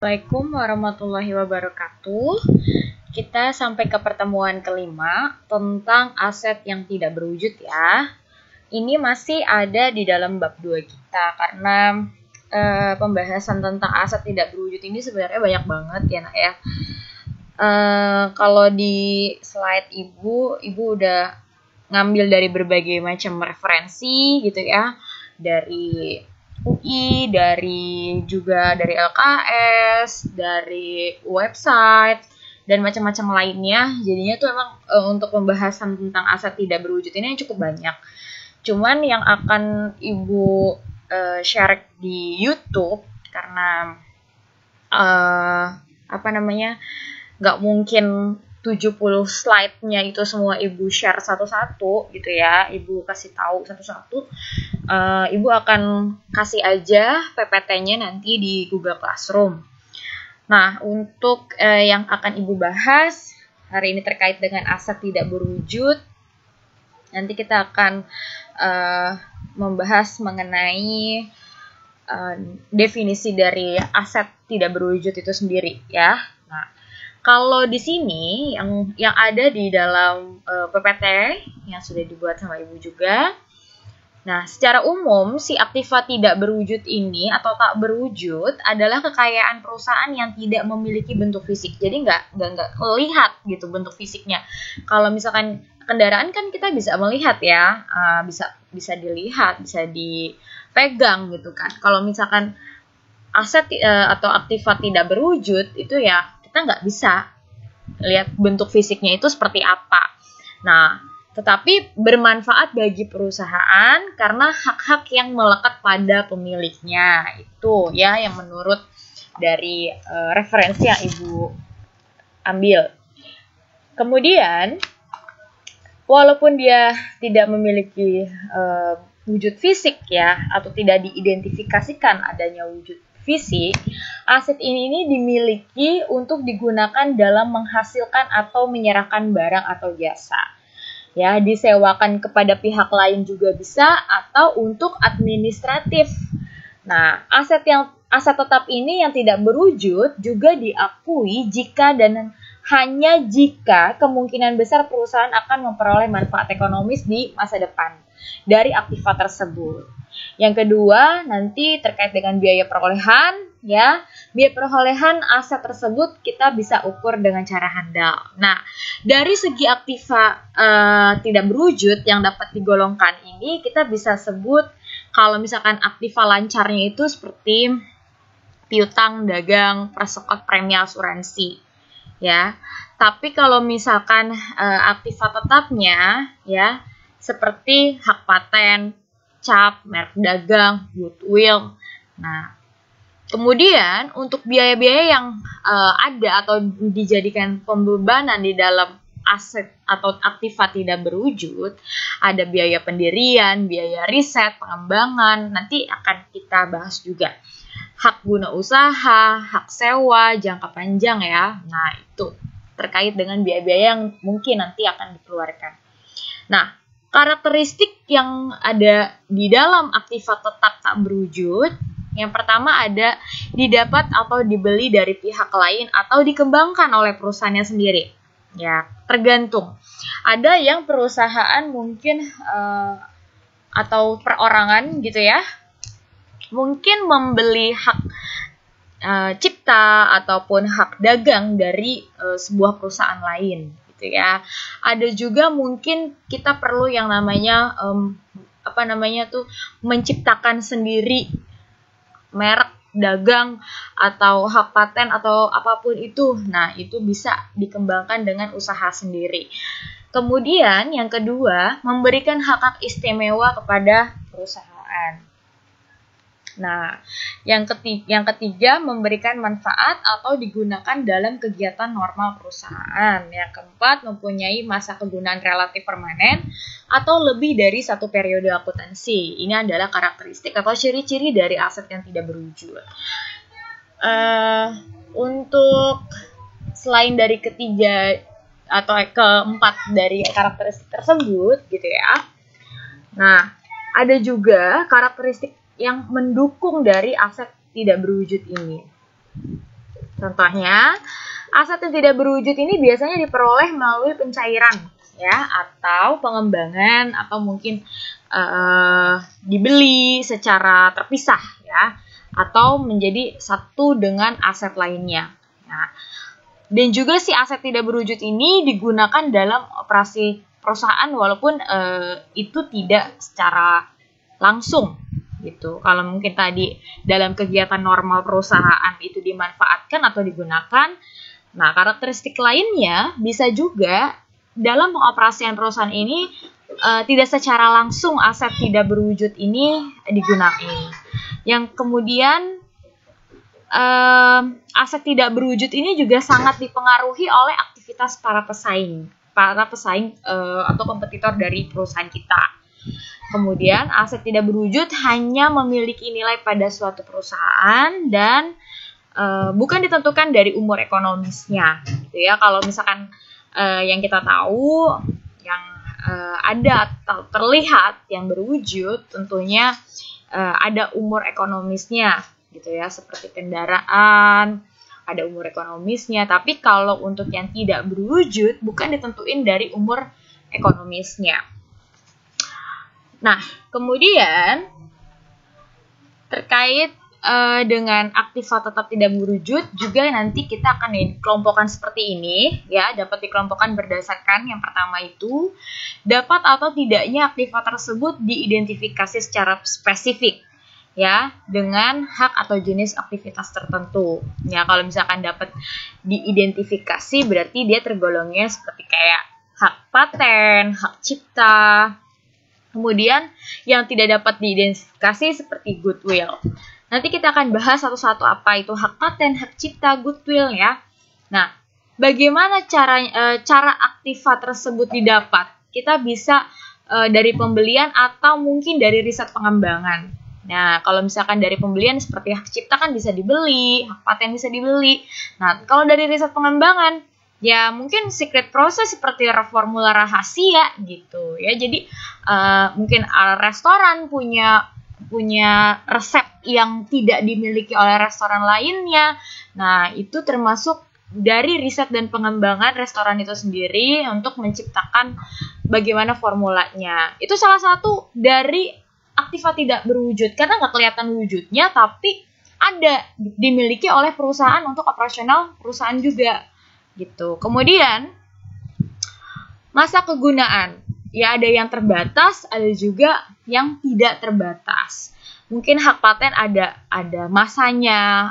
Assalamualaikum warahmatullahi wabarakatuh. Kita sampai ke pertemuan kelima tentang aset yang tidak berwujud ya. Ini masih ada di dalam bab 2 kita karena pembahasan tentang aset tidak berwujud ini sebenarnya banyak banget ya nak ya. Kalau di slide ibu udah ngambil dari berbagai macam referensi gitu ya. Dari UI, dari LKS, dari website, dan macam-macam lainnya. Jadinya tuh emang untuk pembahasan tentang aset tidak berwujud ini cukup banyak. Cuman yang akan Ibu share di YouTube karena nggak mungkin 70 slide-nya itu semua Ibu share satu-satu gitu ya. Ibu kasih tahu satu-satu. Ibu akan kasih aja PPT-nya nanti di Google Classroom. Nah, untuk yang akan Ibu bahas hari ini terkait dengan aset tidak berwujud, nanti kita akan membahas mengenai definisi dari aset tidak berwujud itu sendiri ya. Nah, kalau di sini yang ada di dalam PPT yang sudah dibuat sama Ibu juga. Nah, secara umum si aktiva tidak berwujud ini atau tak berwujud adalah kekayaan perusahaan yang tidak memiliki bentuk fisik. Jadi nggak lihat gitu bentuk fisiknya. Kalau misalkan kendaraan kan kita bisa melihat ya, bisa dilihat, bisa dipegang gitu kan. Kalau misalkan aset atau aktiva tidak berwujud itu ya kita nggak bisa lihat bentuk fisiknya itu seperti apa. Nah, tetapi bermanfaat bagi perusahaan karena hak-hak yang melekat pada pemiliknya. Itu ya yang menurut dari referensi yang Ibu ambil. Kemudian, walaupun dia tidak memiliki wujud fisik ya, atau tidak diidentifikasikan adanya wujud fisik, aset ini dimiliki untuk digunakan dalam menghasilkan atau menyerahkan barang atau jasa. Ya, disewakan kepada pihak lain juga bisa atau untuk administratif. Nah, aset tetap ini yang tidak berwujud juga diakui jika dan hanya jika kemungkinan besar perusahaan akan memperoleh manfaat ekonomis di masa depan dari aktiva tersebut. Yang kedua, nanti terkait dengan biaya perolehan, ya. Biaya perolehan aset tersebut kita bisa ukur dengan cara handal. Nah, dari segi aktiva tidak berwujud yang dapat digolongkan ini, kita bisa sebut kalau misalkan aktiva lancarnya itu seperti piutang, dagang, persekot, premi asuransi, ya. Tapi kalau misalkan aktiva tetapnya, ya, seperti hak paten, cap, merek dagang, goodwill. Nah, kemudian untuk biaya-biaya yang ada atau dijadikan pembebanan di dalam aset atau aktiva tidak berwujud, ada biaya pendirian, biaya riset, pengembangan, nanti akan kita bahas juga. Hak guna usaha, hak sewa, jangka panjang ya. Nah, itu terkait dengan biaya-biaya yang mungkin nanti akan dikeluarkan. Nah, karakteristik yang ada di dalam aktiva tetap tak berwujud, yang pertama ada didapat atau dibeli dari pihak lain atau dikembangkan oleh perusahaannya sendiri. Ya, tergantung. Ada yang perusahaan mungkin atau perorangan gitu ya, mungkin membeli hak cipta ataupun hak dagang dari sebuah perusahaan lain. Ya, ada juga mungkin kita perlu yang namanya menciptakan sendiri merek dagang atau hak paten atau apapun itu. Nah, itu bisa dikembangkan dengan usaha sendiri. Kemudian yang kedua, memberikan hak-hak istimewa kepada perusahaan. Nah, yang ketiga memberikan manfaat atau digunakan dalam kegiatan normal perusahaan. Yang keempat, mempunyai masa kegunaan relatif permanen atau lebih dari satu periode akuntansi. Ini adalah karakteristik atau ciri-ciri dari aset yang tidak berwujud. Untuk selain dari ketiga atau keempat dari karakteristik tersebut gitu ya. Nah, ada juga karakteristik yang mendukung dari aset tidak berwujud ini. Contohnya, aset yang tidak berwujud ini biasanya diperoleh melalui pencairan ya, atau pengembangan, atau mungkin dibeli secara terpisah ya, atau menjadi satu dengan aset lainnya. Nah, dan juga si aset tidak berwujud ini digunakan dalam operasi perusahaan walaupun itu tidak secara langsung gitu. Kalau mungkin tadi dalam kegiatan normal perusahaan itu dimanfaatkan atau digunakan. Nah, karakteristik lainnya bisa juga dalam pengoperasian perusahaan ini tidak secara langsung aset tidak berwujud ini digunakan. Yang kemudian aset tidak berwujud ini juga sangat dipengaruhi oleh aktivitas para pesaing atau kompetitor dari perusahaan kita. Kemudian aset tidak berwujud hanya memiliki nilai pada suatu perusahaan dan bukan ditentukan dari umur ekonomisnya, gitu ya. Kalau misalkan yang kita tahu yang ada atau terlihat yang berwujud tentunya ada umur ekonomisnya, gitu ya, seperti kendaraan ada umur ekonomisnya. Tapi kalau untuk yang tidak berwujud bukan ditentuin dari umur ekonomisnya. Nah, kemudian terkait dengan aktiva tetap tidak berwujud juga nanti kita akan dikelompokkan seperti ini ya, dapat dikelompokkan berdasarkan yang pertama itu dapat atau tidaknya aktiva tersebut diidentifikasi secara spesifik ya dengan hak atau jenis aktivitas tertentu. Ya, kalau misalkan dapat diidentifikasi berarti dia tergolongnya seperti kayak hak paten, hak cipta. Kemudian yang tidak dapat diidentifikasi seperti goodwill. Nanti kita akan bahas satu-satu apa itu hak paten, hak cipta, goodwill ya. Nah, bagaimana cara aktiva tersebut didapat? Kita bisa dari pembelian atau mungkin dari riset pengembangan. Nah, kalau misalkan dari pembelian seperti hak cipta kan bisa dibeli, hak paten bisa dibeli. Nah, kalau dari riset pengembangan ya mungkin secret process seperti formula rahasia gitu ya. Jadi mungkin restoran punya resep yang tidak dimiliki oleh restoran lainnya. Nah, itu termasuk dari riset dan pengembangan restoran itu sendiri untuk menciptakan bagaimana formulanya. Itu salah satu dari aktiva tidak berwujud karena nggak kelihatan wujudnya tapi ada dimiliki oleh perusahaan untuk operasional perusahaan juga gitu. Kemudian masa kegunaan. Ya, ada yang terbatas, ada juga yang tidak terbatas. Mungkin hak paten ada masanya,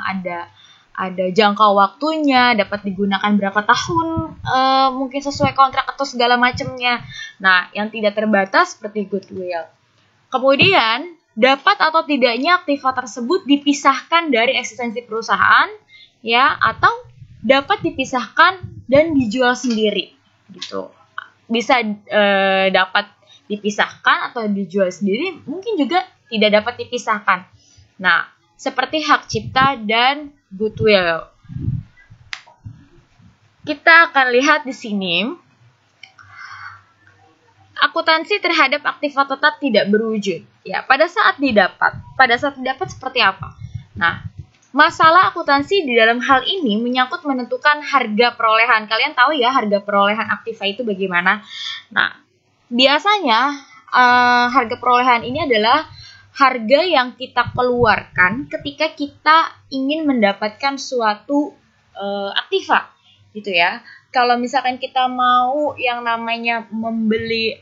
ada jangka waktunya, dapat digunakan berapa tahun, mungkin sesuai kontrak atau segala macamnya. Nah, yang tidak terbatas seperti goodwill. Kemudian, dapat atau tidaknya aktiva tersebut dipisahkan dari eksistensi perusahaan, ya, atau dapat dipisahkan dan dijual sendiri, gitu. Bisa dapat dipisahkan atau dijual sendiri, mungkin juga tidak dapat dipisahkan. Nah, seperti hak cipta dan goodwill. Kita akan lihat di sini, akuntansi terhadap aktiva tetap tidak berwujud. Ya, pada saat didapat seperti apa? Nah, masalah akuntansi di dalam hal ini menyangkut menentukan harga perolehan. Kalian tahu ya harga perolehan aktiva itu bagaimana? Nah, biasanya harga perolehan ini adalah harga yang kita keluarkan ketika kita ingin mendapatkan suatu aktiva, gitu ya. Kalau misalkan kita mau yang namanya membeli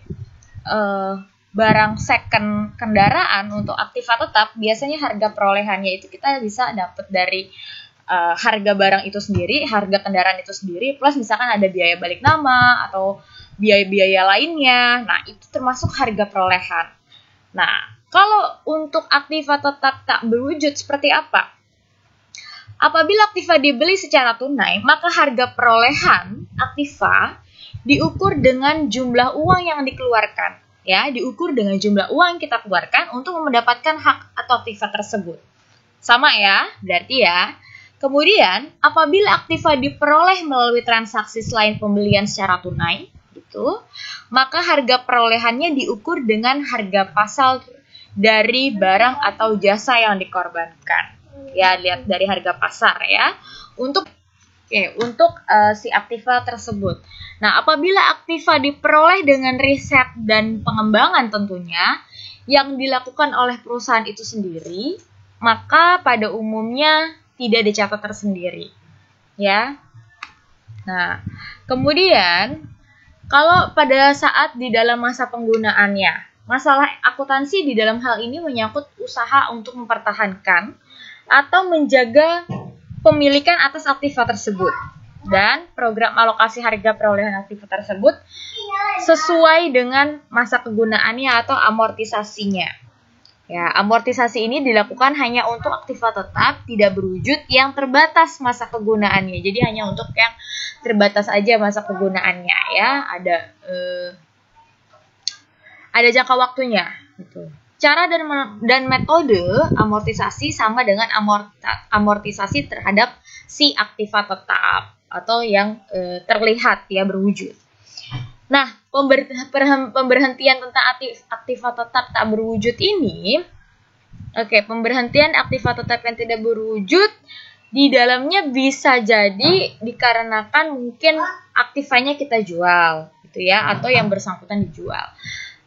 barang second kendaraan untuk aktiva tetap, biasanya harga perolehannya itu kita bisa dapat dari harga barang itu sendiri, harga kendaraan itu sendiri, plus misalkan ada biaya balik nama atau biaya-biaya lainnya. Nah, itu termasuk harga perolehan. Nah, kalau untuk aktiva tetap tak berwujud seperti apa? Apabila aktiva dibeli secara tunai, maka harga perolehan aktiva diukur dengan jumlah uang yang dikeluarkan. Ya, diukur dengan jumlah uang yang kita keluarkan untuk mendapatkan hak atau aktiva tersebut. Sama ya, berarti ya. Kemudian, apabila aktiva diperoleh melalui transaksi selain pembelian secara tunai, gitu, maka harga perolehannya diukur dengan harga pasar dari barang atau jasa yang dikorbankan. Ya, lihat dari harga pasar ya. Untuk Oke, untuk si aktiva tersebut. Nah, apabila aktiva diperoleh dengan riset dan pengembangan tentunya yang dilakukan oleh perusahaan itu sendiri, maka pada umumnya tidak dicatat tersendiri. Ya. Nah, kemudian kalau pada saat di dalam masa penggunaannya, masalah akuntansi di dalam hal ini menyangkut usaha untuk mempertahankan atau menjaga pemilikan atas aktiva tersebut dan program alokasi harga perolehan aktiva tersebut sesuai dengan masa kegunaannya atau amortisasinya. Ya, amortisasi ini dilakukan hanya untuk aktiva tetap tidak berwujud yang terbatas masa kegunaannya. Jadi hanya untuk yang terbatas aja masa kegunaannya ya. Ada jangka waktunya gitu. Cara dan metode amortisasi sama dengan amortisasi terhadap si aktiva tetap atau yang terlihat ya berwujud. Nah, pemberhentian tentang aktiva tetap tak berwujud ini, pemberhentian aktiva tetap yang tidak berwujud di dalamnya bisa jadi dikarenakan mungkin aktivanya kita jual, gitu ya, atau yang bersangkutan dijual.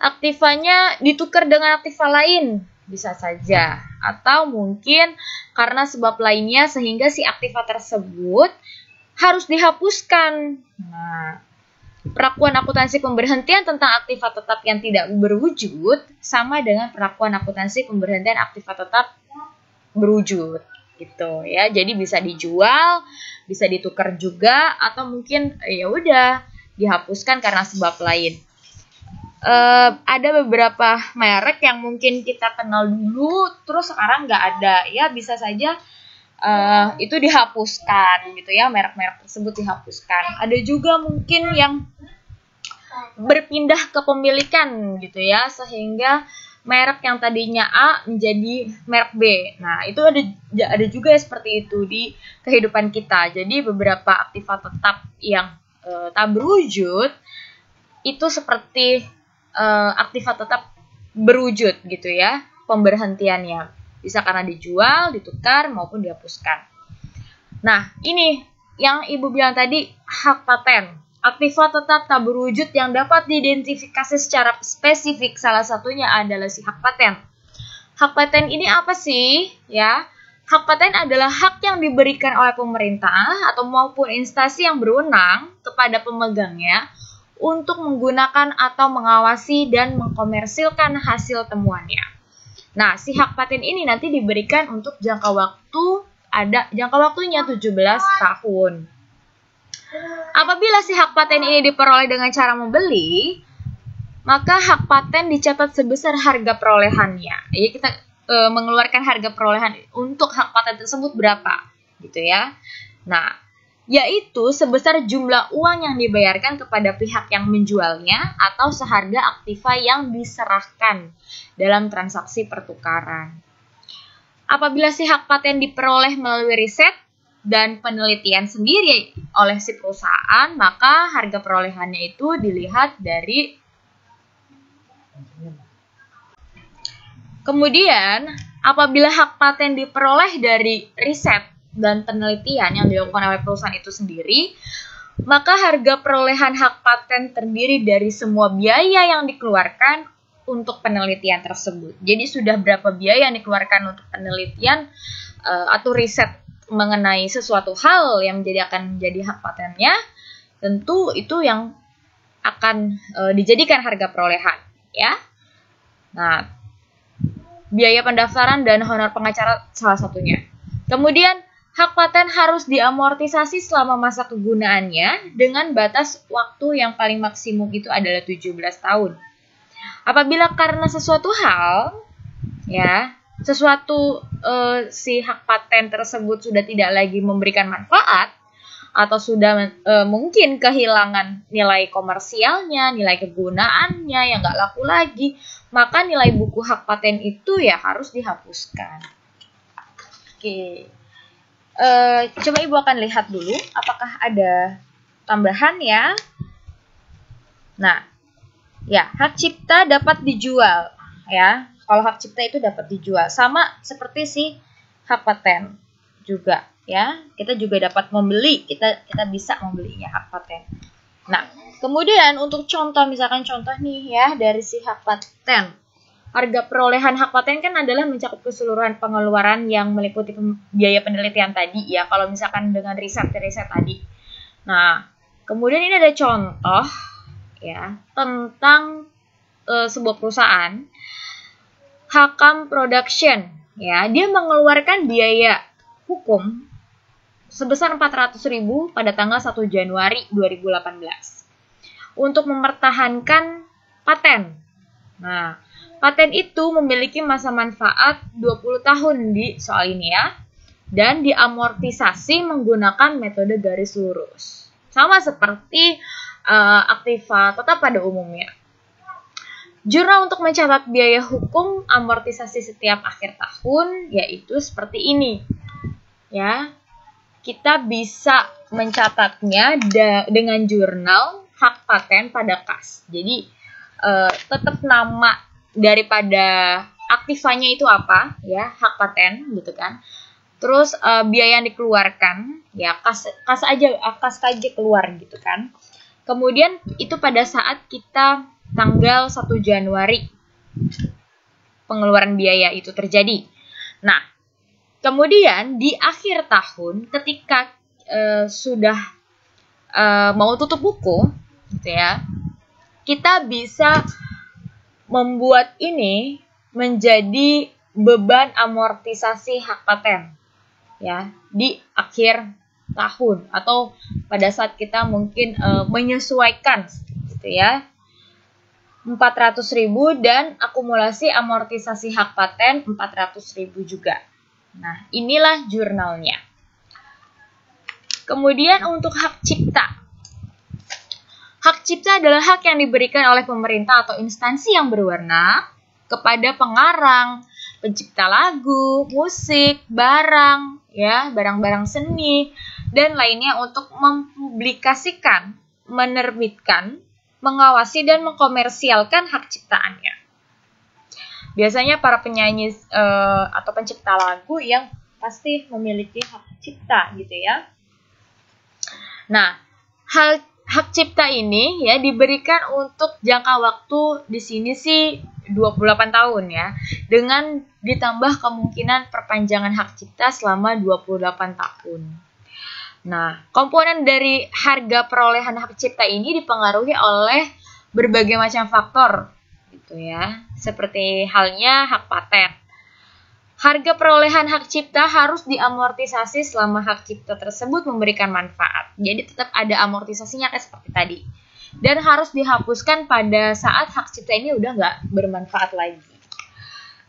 Aktivanya ditukar dengan aktiva lain, bisa saja. Atau mungkin karena sebab lainnya sehingga si aktiva tersebut harus dihapuskan. Nah, perlakuan akuntansi pemberhentian tentang aktiva tetap yang tidak berwujud sama dengan perlakuan akuntansi pemberhentian aktiva tetap berwujud. Gitu ya. Jadi bisa dijual, bisa ditukar juga, atau mungkin ya udah dihapuskan karena sebab lain. Ada beberapa merek yang mungkin kita kenal dulu terus sekarang nggak ada ya, bisa saja itu dihapuskan gitu ya, merek-merek tersebut dihapuskan. Ada juga mungkin yang berpindah kepemilikan gitu ya, sehingga merek yang tadinya A menjadi merek B. Nah, itu ada juga ya seperti itu di kehidupan kita. Jadi beberapa aktiva tetap yang tak berwujud itu seperti aktiva tetap berwujud gitu ya, pemberhentiannya. Bisa karena dijual, ditukar, maupun dihapuskan. Nah, ini yang Ibu bilang tadi, hak paten. Aktiva tetap tak berwujud yang dapat diidentifikasi secara spesifik, salah satunya adalah si hak paten. Hak paten ini apa sih? Ya, hak paten adalah hak yang diberikan oleh pemerintah atau maupun instansi yang berwenang kepada pemegangnya untuk menggunakan atau mengawasi dan mengkomersilkan hasil temuannya. Nah, si hak paten ini nanti diberikan untuk jangka waktunya 17 tahun. Apabila si hak paten ini diperoleh dengan cara membeli, maka hak paten dicatat sebesar harga perolehannya. Jadi kita mengeluarkan harga perolehan untuk hak paten tersebut berapa, gitu ya. Nah, yaitu sebesar jumlah uang yang dibayarkan kepada pihak yang menjualnya atau seharga aktiva yang diserahkan dalam transaksi pertukaran. Apabila si hak paten diperoleh melalui riset dan penelitian sendiri oleh si perusahaan, maka harga perolehannya itu dilihat dari. Kemudian, apabila hak paten diperoleh dari riset dan penelitian yang dilakukan oleh perusahaan itu sendiri, maka harga perolehan hak paten terdiri dari semua biaya yang dikeluarkan untuk penelitian tersebut. Jadi sudah berapa biaya yang dikeluarkan untuk penelitian atau riset mengenai sesuatu hal yang akan menjadi hak patennya, tentu itu yang akan dijadikan harga perolehan, ya. Nah, biaya pendaftaran dan honor pengacara salah satunya. Kemudian hak paten harus diamortisasi selama masa kegunaannya dengan batas waktu yang paling maksimum itu adalah 17 tahun. Apabila karena sesuatu hal, ya, si hak paten tersebut sudah tidak lagi memberikan manfaat atau sudah mungkin kehilangan nilai komersialnya, nilai kegunaannya yang nggak laku lagi, maka nilai buku hak paten itu ya harus dihapuskan. Oke. Coba Ibu akan lihat dulu apakah ada tambahan ya. Nah, ya, hak cipta dapat dijual ya. Kalau hak cipta itu dapat dijual sama seperti si hak paten juga ya. Kita juga dapat membeli, kita bisa membelinya hak paten. Nah, kemudian untuk contoh, misalkan contoh nih ya dari si hak paten. Harga perolehan hak paten kan adalah mencakup keseluruhan pengeluaran yang meliputi biaya penelitian tadi ya, kalau misalkan dengan riset tadi. Nah, kemudian ini ada contoh ya tentang sebuah perusahaan Hakam Production ya, dia mengeluarkan biaya hukum sebesar 400.000 pada tanggal 1 Januari 2018 untuk mempertahankan paten. Nah, paten itu memiliki masa manfaat 20 tahun di soal ini ya, dan diamortisasi menggunakan metode garis lurus. Sama seperti aktiva tetap pada umumnya. Jurnal untuk mencatat biaya hukum amortisasi setiap akhir tahun yaitu seperti ini. Ya. Kita bisa mencatatnya dengan jurnal hak paten pada kas. Jadi tetap nama daripada aktivanya itu apa ya, hak paten gitu kan. Terus biaya yang dikeluarkan ya kas saja keluar gitu kan. Kemudian itu pada saat kita tanggal 1 Januari pengeluaran biaya itu terjadi. Nah, kemudian di akhir tahun ketika sudah mau tutup buku gitu ya, kita bisa membuat ini menjadi beban amortisasi hak paten ya di akhir tahun atau pada saat kita mungkin menyesuaikan gitu ya, 400.000 dan akumulasi amortisasi hak paten 400.000 juga. Nah, inilah jurnalnya. Kemudian untuk hak cipta. Hak cipta adalah hak yang diberikan oleh pemerintah atau instansi yang berwenang kepada pengarang, pencipta lagu, musik, barang, ya, barang-barang seni, dan lainnya untuk mempublikasikan, menerbitkan, mengawasi, dan mengkomersialkan hak ciptaannya. Biasanya para penyanyi atau pencipta lagu yang pasti memiliki hak cipta gitu ya. Nah, hak cipta ini ya diberikan untuk jangka waktu di sini sih 28 tahun ya, dengan ditambah kemungkinan perpanjangan hak cipta selama 28 tahun. Nah, komponen dari harga perolehan hak cipta ini dipengaruhi oleh berbagai macam faktor gitu ya, seperti halnya hak paten. Harga perolehan hak cipta harus diamortisasi selama hak cipta tersebut memberikan manfaat. Jadi tetap ada amortisasinya kayak seperti tadi. Dan harus dihapuskan pada saat hak cipta ini udah nggak bermanfaat lagi.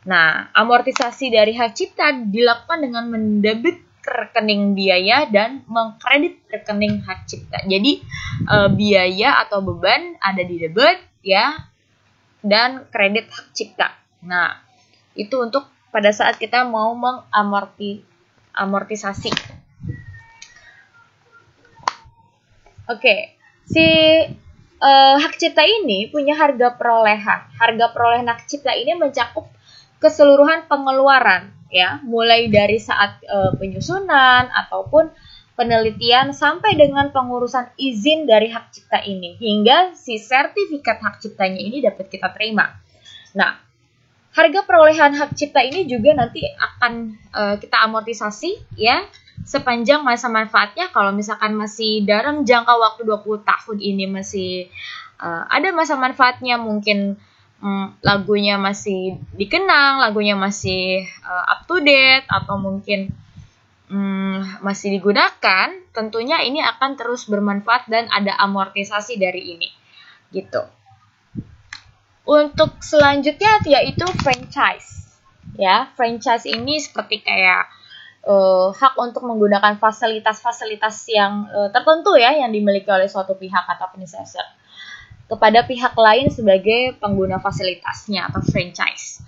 Nah, amortisasi dari hak cipta dilakukan dengan mendebit ke rekening biaya dan mengkredit rekening hak cipta. Jadi biaya atau beban ada di debit ya, dan kredit hak cipta. Nah, itu untuk pada saat kita mau mengamortisasi. Oke, si hak cipta ini punya harga perolehan. Harga perolehan hak cipta ini mencakup keseluruhan pengeluaran, ya, mulai dari saat penyusunan ataupun penelitian sampai dengan pengurusan izin dari hak cipta ini hingga si sertifikat hak ciptanya ini dapat kita terima. Nah, harga perolehan hak cipta ini juga nanti akan kita amortisasi ya sepanjang masa manfaatnya. Kalau misalkan masih dalam jangka waktu 20 tahun ini masih ada masa manfaatnya, mungkin lagunya masih dikenang, lagunya masih up to date, atau mungkin masih digunakan, tentunya ini akan terus bermanfaat dan ada amortisasi dari ini gitu. Untuk selanjutnya yaitu franchise. Ya, franchise ini seperti kayak hak untuk menggunakan fasilitas-fasilitas yang tertentu ya yang dimiliki oleh suatu pihak atau organisator kepada pihak lain sebagai pengguna fasilitasnya atau franchise.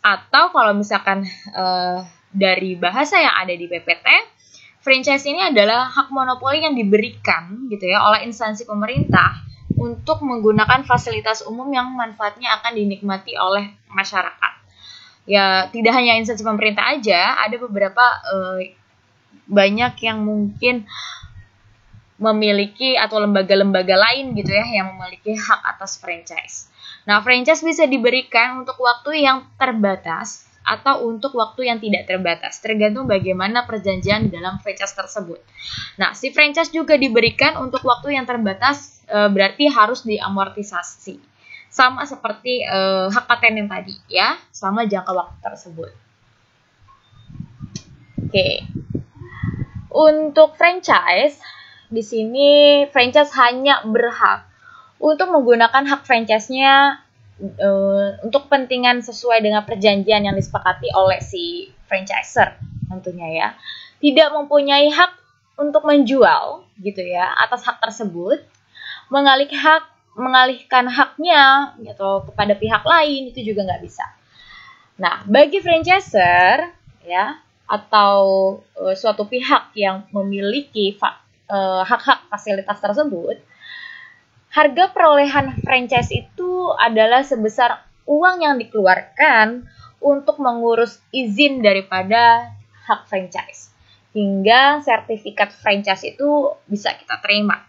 Atau kalau misalkan dari bahasa yang ada di PPT, franchise ini adalah hak monopoli yang diberikan gitu ya oleh instansi pemerintah untuk menggunakan fasilitas umum yang manfaatnya akan dinikmati oleh masyarakat. Ya, tidak hanya instansi pemerintah aja, ada beberapa banyak yang mungkin memiliki atau lembaga-lembaga lain gitu ya yang memiliki hak atas franchise. Nah, franchise bisa diberikan untuk waktu yang terbatas atau untuk waktu yang tidak terbatas, tergantung bagaimana perjanjian di dalam franchise tersebut. Nah, si franchise juga diberikan untuk waktu yang terbatas, berarti harus diamortisasi. Sama seperti hak paten yang tadi ya, selama jangka waktu tersebut. Oke. Untuk franchise, di sini franchise hanya berhak untuk menggunakan hak franchise-nya untuk kepentingan sesuai dengan perjanjian yang disepakati oleh si franchiser tentunya ya. Tidak mempunyai hak untuk menjual gitu ya atas hak tersebut, mengalihkan haknya gitu kepada pihak lain, itu juga nggak bisa. Nah, bagi franchiser ya atau suatu pihak yang memiliki hak-hak fasilitas tersebut, harga perolehan franchise itu adalah sebesar uang yang dikeluarkan untuk mengurus izin daripada hak franchise, hingga sertifikat franchise itu bisa kita terima.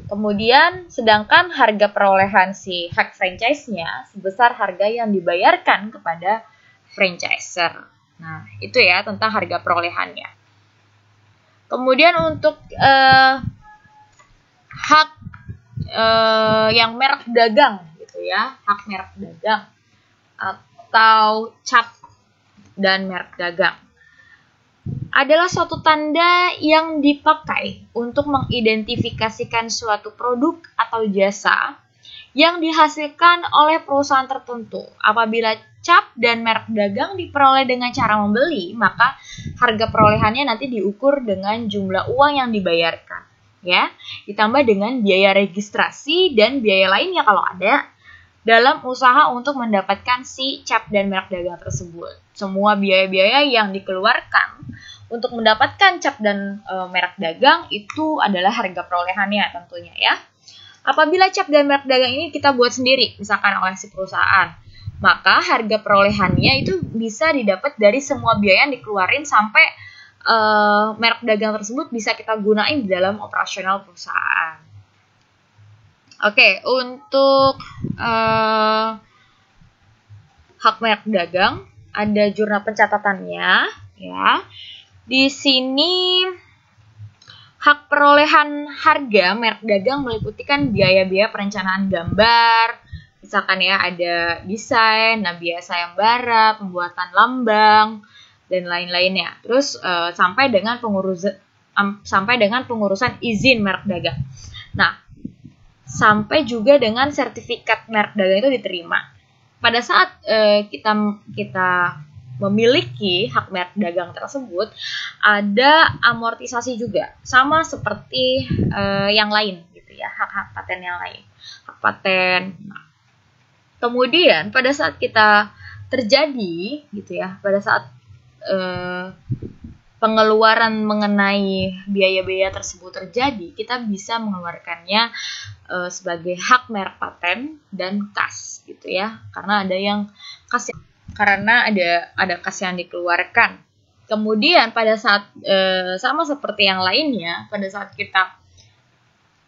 Kemudian, sedangkan harga perolehan si hak franchise-nya sebesar harga yang dibayarkan kepada franchiser. Nah, itu ya tentang harga perolehannya. Kemudian untuk hak yang merek dagang gitu ya, hak merek dagang atau cap dan merek dagang adalah suatu tanda yang dipakai untuk mengidentifikasikan suatu produk atau jasa yang dihasilkan oleh perusahaan tertentu. Apabila cap dan merek dagang diperoleh dengan cara membeli, maka harga perolehannya nanti diukur dengan jumlah uang yang dibayarkan, ya, ditambah dengan biaya registrasi dan biaya lainnya kalau ada dalam usaha untuk mendapatkan si cap dan merek dagang tersebut. Semua biaya-biaya yang dikeluarkan untuk mendapatkan cap dan merek dagang itu adalah harga perolehannya tentunya ya. Apabila cap dan merek dagang ini kita buat sendiri, misalkan oleh si perusahaan, maka harga perolehannya itu bisa didapat dari semua biaya yang dikeluarin sampai merek dagang tersebut bisa kita gunain di dalam operasional perusahaan. Oke, untuk hak merek dagang ada jurnal pencatatannya ya. Di sini hak perolehan harga merek dagang meliputi kan biaya-biaya perencanaan gambar, misalkan ya ada desain, nabiah sayembara, pembuatan lambang dan lain-lainnya. Terus sampai dengan pengurusan izin merek dagang. Nah, sampai juga dengan sertifikat merek dagang itu diterima. Pada saat kita memiliki hak merek dagang tersebut, ada amortisasi juga, sama seperti yang lain gitu ya, hak-hak paten yang lain, hak paten. Nah, kemudian pada saat kita terjadi gitu ya, pada saat pengeluaran mengenai biaya-biaya tersebut terjadi, kita bisa mengeluarkannya sebagai hak merek paten dan kas gitu ya, karena ada yang kas karena ada kas yang dikeluarkan. Kemudian pada saat sama seperti yang lainnya, pada saat kita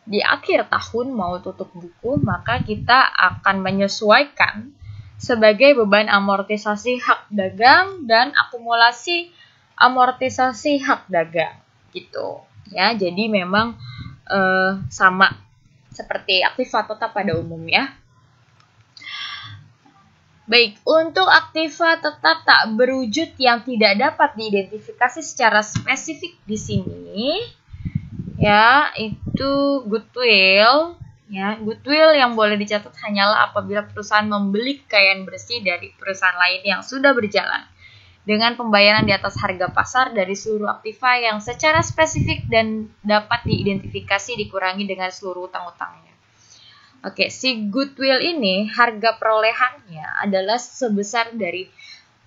di akhir tahun mau tutup buku, maka kita akan menyesuaikan sebagai beban amortisasi hak dagang dan akumulasi amortisasi hak dagang gitu ya. Jadi memang sama seperti aktiva tetap pada umumnya. Baik, untuk aktiva tetap tak berwujud yang tidak dapat diidentifikasi secara spesifik di sini, ya, itu goodwill. Ya, goodwill yang boleh dicatat hanyalah apabila perusahaan membeli kekayaan bersih dari perusahaan lain yang sudah berjalan dengan pembayaran di atas harga pasar dari seluruh aktiva yang secara spesifik dan dapat diidentifikasi dikurangi dengan seluruh utang-utangnya. Oke, si goodwill ini harga perolehannya adalah sebesar dari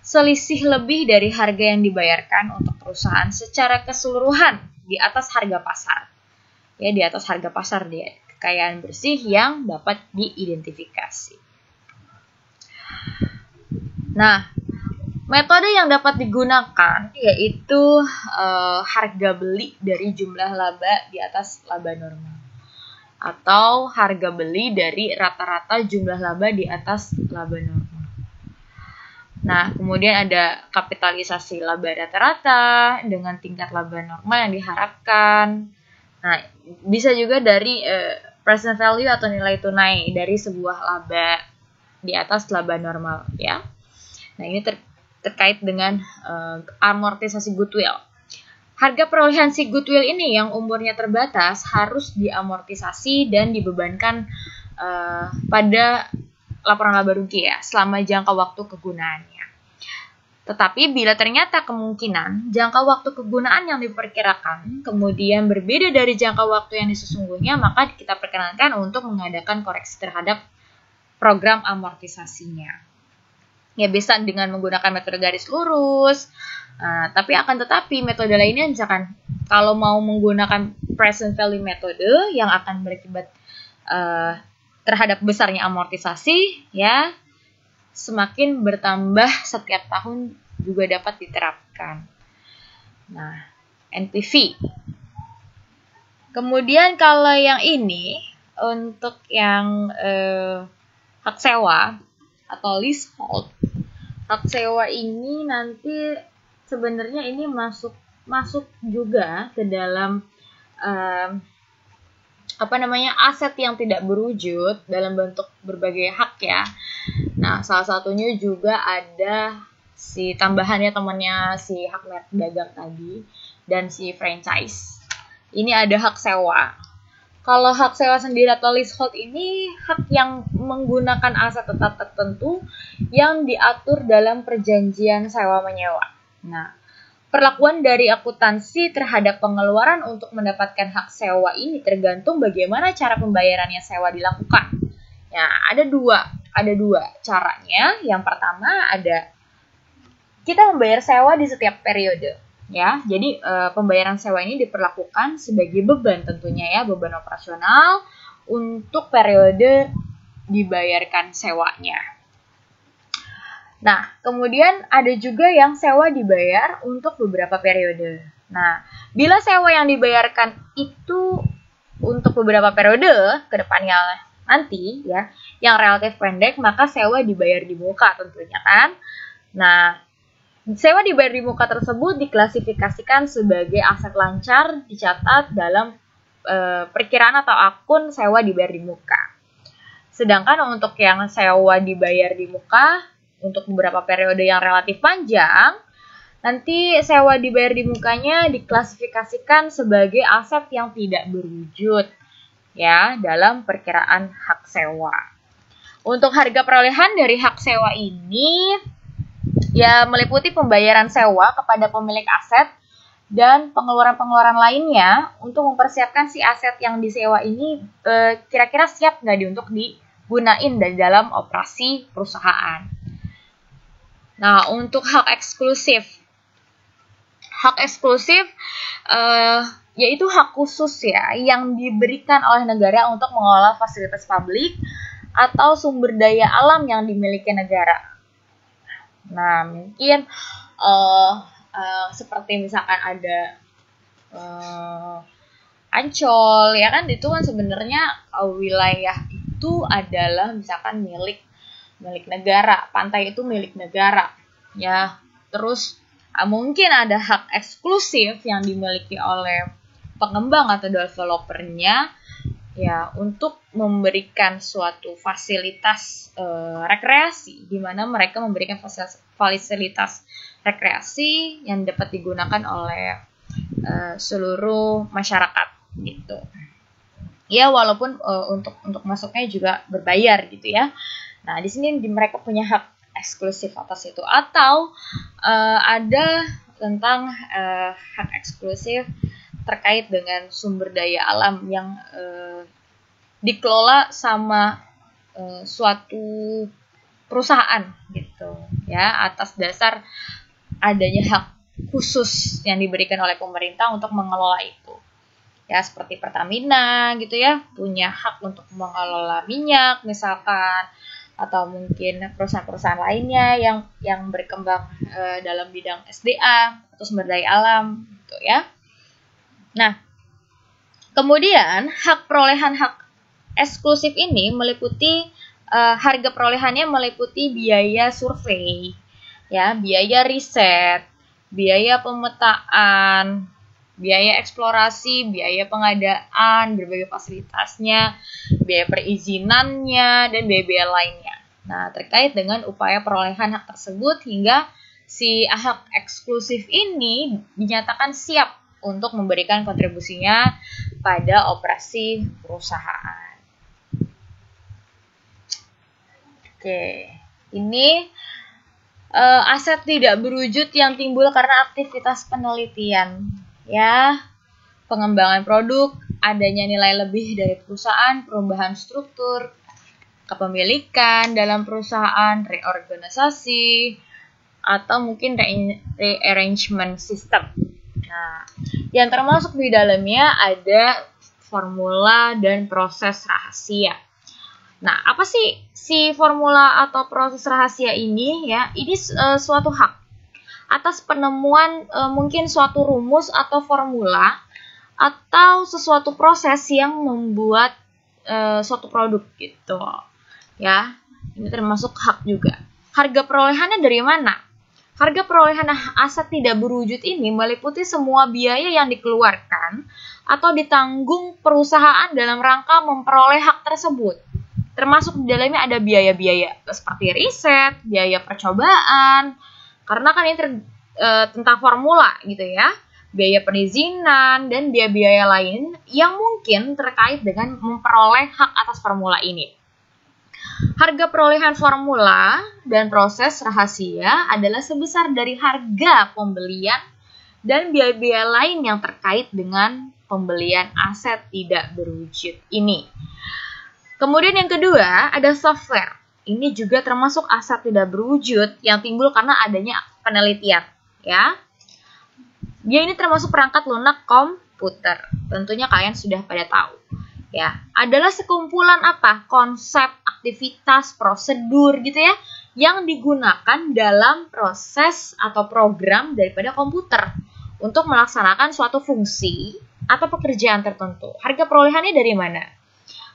selisih lebih dari harga yang dibayarkan untuk perusahaan secara keseluruhan di atas harga pasar. Ya, di atas harga pasar dia, kekayaan bersih yang dapat diidentifikasi. Nah, Metode yang dapat digunakan yaitu harga beli dari jumlah laba di atas laba normal, atau harga beli dari rata-rata jumlah laba di atas laba normal. Nah, kemudian ada kapitalisasi laba rata-rata dengan tingkat laba normal yang diharapkan. Nah, bisa juga dari present value atau nilai tunai dari sebuah laba di atas laba normal, ya. Nah, ini terkait dengan amortisasi goodwill. Harga perolehan si goodwill ini yang umurnya terbatas harus diamortisasi dan dibebankan pada laporan laba rugi ya selama jangka waktu kegunaannya. Tetapi bila ternyata kemungkinan jangka waktu kegunaan yang diperkirakan kemudian berbeda dari jangka waktu yang sesungguhnya, maka kita perkenankan untuk mengadakan koreksi terhadap program amortisasinya. Ya, bisa dengan menggunakan metode garis lurus. Tapi akan tetapi metode lainnya, misalkan kalau mau menggunakan present value metode yang akan berakibat terhadap besarnya amortisasi, ya, semakin bertambah setiap tahun juga dapat diterapkan. Nah, NPV. Kemudian kalau yang ini untuk yang hak sewa atau leasehold. Hak sewa ini nanti sebenarnya ini masuk juga ke dalam aset yang tidak berwujud dalam bentuk berbagai hak ya. Nah, salah satunya juga ada si tambahannya temannya si hak dagang tadi dan si franchise. Ini ada hak sewa. Kalau hak sewa sendiri atau leasehold ini hak yang menggunakan aset tetap tertentu yang diatur dalam perjanjian sewa menyewa. Nah, perlakuan dari akuntansi terhadap pengeluaran untuk mendapatkan hak sewa ini tergantung bagaimana cara pembayarannya sewa dilakukan. Ya, ada dua caranya. Yang pertama ada kita membayar sewa di setiap periode. Ya, jadi pembayaran sewa ini diperlakukan sebagai beban tentunya ya, beban operasional untuk periode dibayarkan sewanya. Nah, kemudian ada juga yang sewa dibayar untuk beberapa periode. Nah, bila sewa yang dibayarkan itu untuk beberapa periode ke depannya nanti ya, yang relatif pendek, maka sewa dibayar di muka tentunya kan. Nah, sewa dibayar di muka tersebut diklasifikasikan sebagai aset lancar dicatat dalam perkiraan atau akun sewa dibayar di muka. Sedangkan untuk yang sewa dibayar di muka untuk beberapa periode yang relatif panjang, nanti sewa dibayar di mukanya diklasifikasikan sebagai aset yang tidak berwujud ya dalam perkiraan hak sewa. Untuk harga perolehan dari hak sewa ini ya meliputi pembayaran sewa kepada pemilik aset dan pengeluaran-pengeluaran lainnya untuk mempersiapkan si aset yang disewa ini kira-kira siap nggak untuk digunain dari dalam operasi perusahaan. Nah, untuk hak eksklusif yaitu hak khusus ya yang diberikan oleh negara untuk mengelola fasilitas publik atau sumber daya alam yang dimiliki negara. Nah, mungkin seperti misalkan ada Ancol, ya kan, itu kan sebenarnya wilayah itu adalah misalkan milik negara, pantai itu milik negara, ya. Terus mungkin ada hak eksklusif yang dimiliki oleh pengembang atau developernya, ya, untuk memberikan suatu fasilitas rekreasi, di mana mereka memberikan fasilitas rekreasi yang dapat digunakan oleh seluruh masyarakat, gitu. Ya, walaupun untuk masuknya juga berbayar, gitu ya. Nah, di sini mereka punya hak eksklusif atas itu. Atau ada tentang hak eksklusif terkait dengan sumber daya alam yang dikelola sama suatu perusahaan gitu ya, atas dasar adanya hak khusus yang diberikan oleh pemerintah untuk mengelola itu. Ya, seperti Pertamina gitu ya, punya hak untuk mengelola minyak misalkan, atau mungkin perusahaan-perusahaan lainnya yang berkembang dalam bidang SDA atau sumber daya alam gitu ya. Nah, kemudian perolehan hak eksklusif ini meliputi harga perolehannya meliputi biaya survei, ya, biaya riset, biaya pemetaan, biaya eksplorasi, biaya pengadaan, berbagai fasilitasnya, biaya perizinannya, dan biaya-biaya lainnya. Nah, terkait dengan upaya perolehan hak tersebut hingga si hak eksklusif ini dinyatakan siap untuk memberikan kontribusinya pada operasi perusahaan. Oke, ini aset tidak berwujud yang timbul karena aktivitas penelitian, ya, pengembangan produk, adanya nilai lebih dari perusahaan, perubahan struktur, kepemilikan dalam perusahaan, reorganisasi, atau mungkin rearrangement system. Nah, yang termasuk di dalamnya ada formula dan proses rahasia. Nah, apa sih si formula atau proses rahasia ini? Ya, ini suatu hak atas penemuan mungkin suatu rumus atau formula atau sesuatu proses yang membuat suatu produk gitu. Ya, ini termasuk hak juga. Harga perolehannya dari mana? Harga perolehan aset tidak berwujud ini meliputi semua biaya yang dikeluarkan atau ditanggung perusahaan dalam rangka memperoleh hak tersebut. Termasuk di dalamnya ada biaya-biaya seperti riset, biaya percobaan, karena kan ini tentang formula gitu ya, biaya perizinan, dan biaya-biaya lain yang mungkin terkait dengan memperoleh hak atas formula ini. Harga perolehan formula dan proses rahasia adalah sebesar dari harga pembelian dan biaya-biaya lain yang terkait dengan pembelian aset tidak berwujud ini. Kemudian yang kedua ada software. Ini juga termasuk aset tidak berwujud yang timbul karena adanya penelitian, ya. Dia ini termasuk perangkat lunak komputer. Tentunya kalian sudah pada tahu. Ya, adalah sekumpulan apa? Konsep, aktivitas, prosedur gitu ya, yang digunakan dalam proses atau program daripada komputer untuk melaksanakan suatu fungsi atau pekerjaan tertentu. Harga perolehannya dari mana?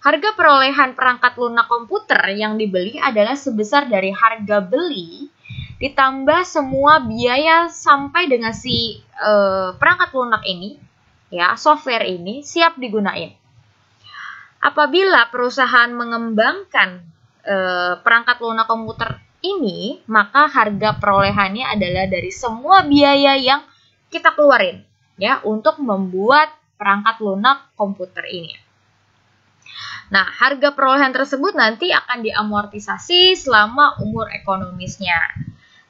Harga perolehan perangkat lunak komputer yang dibeli adalah sebesar dari harga beli ditambah semua biaya sampai dengan si perangkat lunak ini, ya, software ini siap digunain. Apabila perusahaan mengembangkan perangkat lunak komputer ini, maka harga perolehannya adalah dari semua biaya yang kita keluarin, ya, untuk membuat perangkat lunak komputer ini. Nah, harga perolehan tersebut nanti akan diamortisasi selama umur ekonomisnya,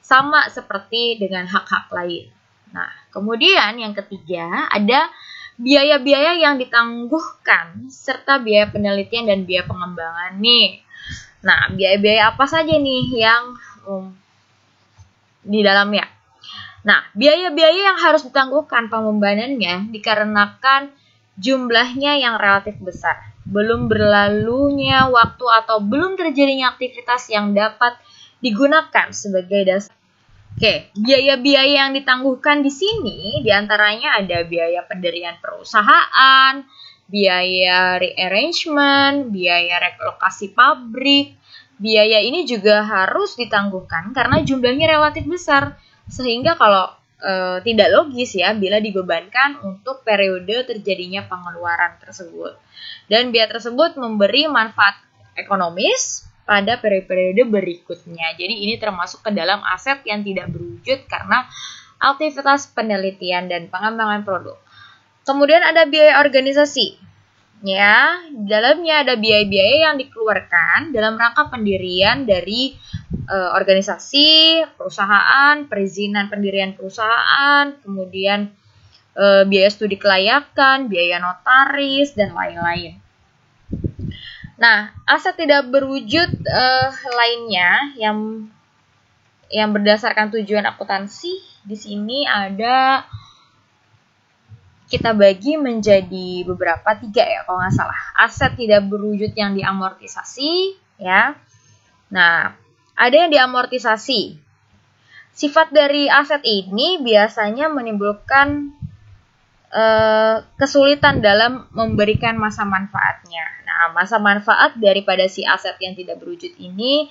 sama seperti dengan hak-hak lain. Nah, kemudian yang ketiga ada biaya-biaya yang ditangguhkan serta biaya penelitian dan biaya pengembangan nih. Nah, biaya-biaya apa saja nih yang di dalamnya? Nah, biaya-biaya yang harus ditangguhkan pembebanannya dikarenakan jumlahnya yang relatif besar, belum berlalunya waktu atau belum terjadinya aktivitas yang dapat digunakan sebagai dasar. Oke, biaya-biaya yang ditangguhkan di sini diantaranya ada biaya pendirian perusahaan, biaya rearrangement, biaya relokasi pabrik. Biaya ini juga harus ditangguhkan karena jumlahnya relatif besar, sehingga kalau tidak logis ya bila dibebankan untuk periode terjadinya pengeluaran tersebut. Dan biaya tersebut memberi manfaat ekonomis pada periode berikutnya. Jadi ini termasuk ke dalam aset yang tidak berwujud karena aktivitas penelitian dan pengembangan produk. Kemudian ada biaya organisasi. Ya, di dalamnya ada biaya-biaya yang dikeluarkan dalam rangka pendirian dari organisasi, perusahaan, perizinan pendirian perusahaan, kemudian biaya studi kelayakan, biaya notaris, dan lain-lain. Nah, aset tidak berwujud lainnya yang berdasarkan tujuan akuntansi di sini ada kita bagi menjadi tiga ya kalau nggak salah. Aset tidak berwujud yang diamortisasi, ya. Nah, ada yang diamortisasi. Sifat dari aset ini biasanya menimbulkan kesulitan dalam memberikan masa manfaatnya. Nah, masa manfaat daripada si aset yang tidak berwujud ini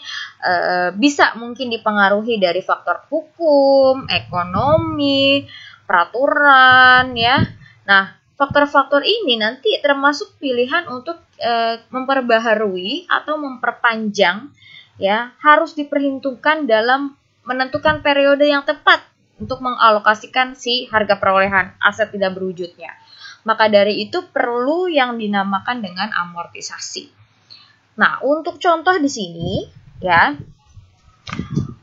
bisa mungkin dipengaruhi dari faktor hukum, ekonomi, peraturan, ya. Nah, faktor-faktor ini nanti termasuk pilihan untuk memperbaharui atau memperpanjang, ya, harus diperhitungkan dalam menentukan periode yang tepat untuk mengalokasikan si harga perolehan aset tidak berwujudnya. Maka dari itu perlu yang dinamakan dengan amortisasi. Nah, untuk contoh di sini, ya,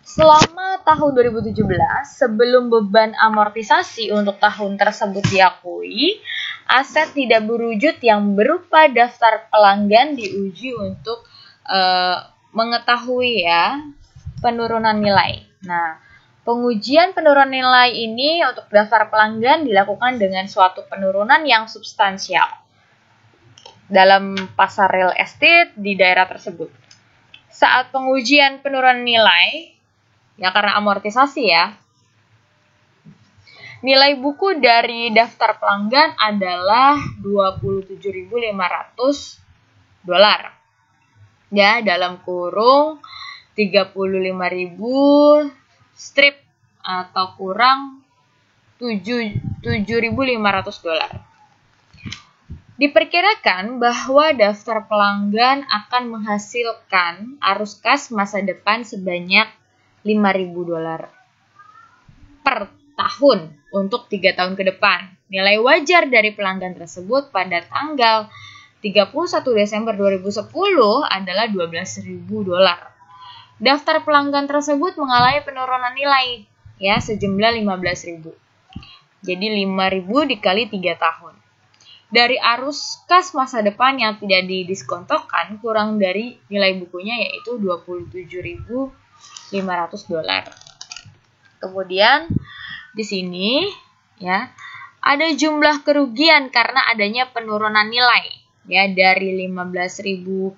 selama tahun 2017, sebelum beban amortisasi untuk tahun tersebut diakui, aset tidak berwujud yang berupa daftar pelanggan diuji untuk mengetahui, ya, penurunan nilai. Nah, pengujian penurunan nilai ini untuk daftar pelanggan dilakukan dengan suatu penurunan yang substansial dalam pasar real estate di daerah tersebut. Saat pengujian penurunan nilai, ya karena amortisasi, ya, nilai buku dari daftar pelanggan adalah $27.500. Ya, dalam kurung 35.000 strip atau kurang $7.500. Diperkirakan bahwa daftar pelanggan akan menghasilkan arus kas masa depan sebanyak $5.000 per tahun untuk 3 tahun ke depan. Nilai wajar dari pelanggan tersebut pada tanggal 31 Desember 2010 adalah $12.000. Daftar pelanggan tersebut mengalami penurunan nilai, ya, sejumlah 15.000. Jadi 5.000 dikali 3 tahun. Dari arus kas masa depan yang tidak didiskontokan kurang dari nilai bukunya, yaitu $27.500. Kemudian di sini, ya, ada jumlah kerugian karena adanya penurunan nilai, ya, dari 15.000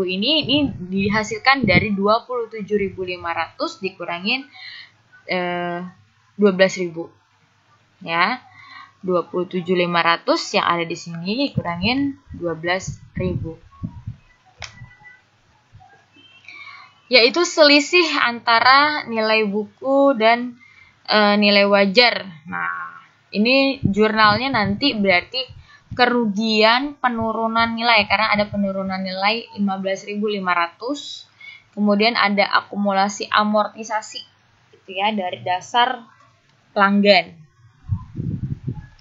ini dihasilkan dari 27.500 dikurangin 12.000, ya. 27.500 yang ada di sini dikurangin 12.000, yaitu selisih antara nilai buku dan nilai wajar. Nah, ini jurnalnya nanti berarti kerugian penurunan nilai karena ada penurunan nilai 15.500. Kemudian ada akumulasi amortisasi, gitu ya, dari dasar pelanggan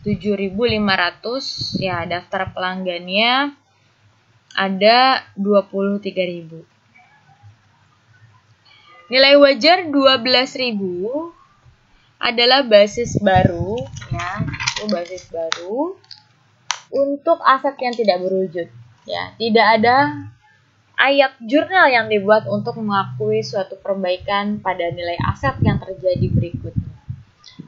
7.500, ya, daftar pelanggannya ada 23.000. Nilai wajar 12.000 adalah basis baru, ya, itu basis baru untuk aset yang tidak berwujud, ya. Tidak ada ayat jurnal yang dibuat untuk mengakui suatu perbaikan pada nilai aset yang terjadi berikutnya.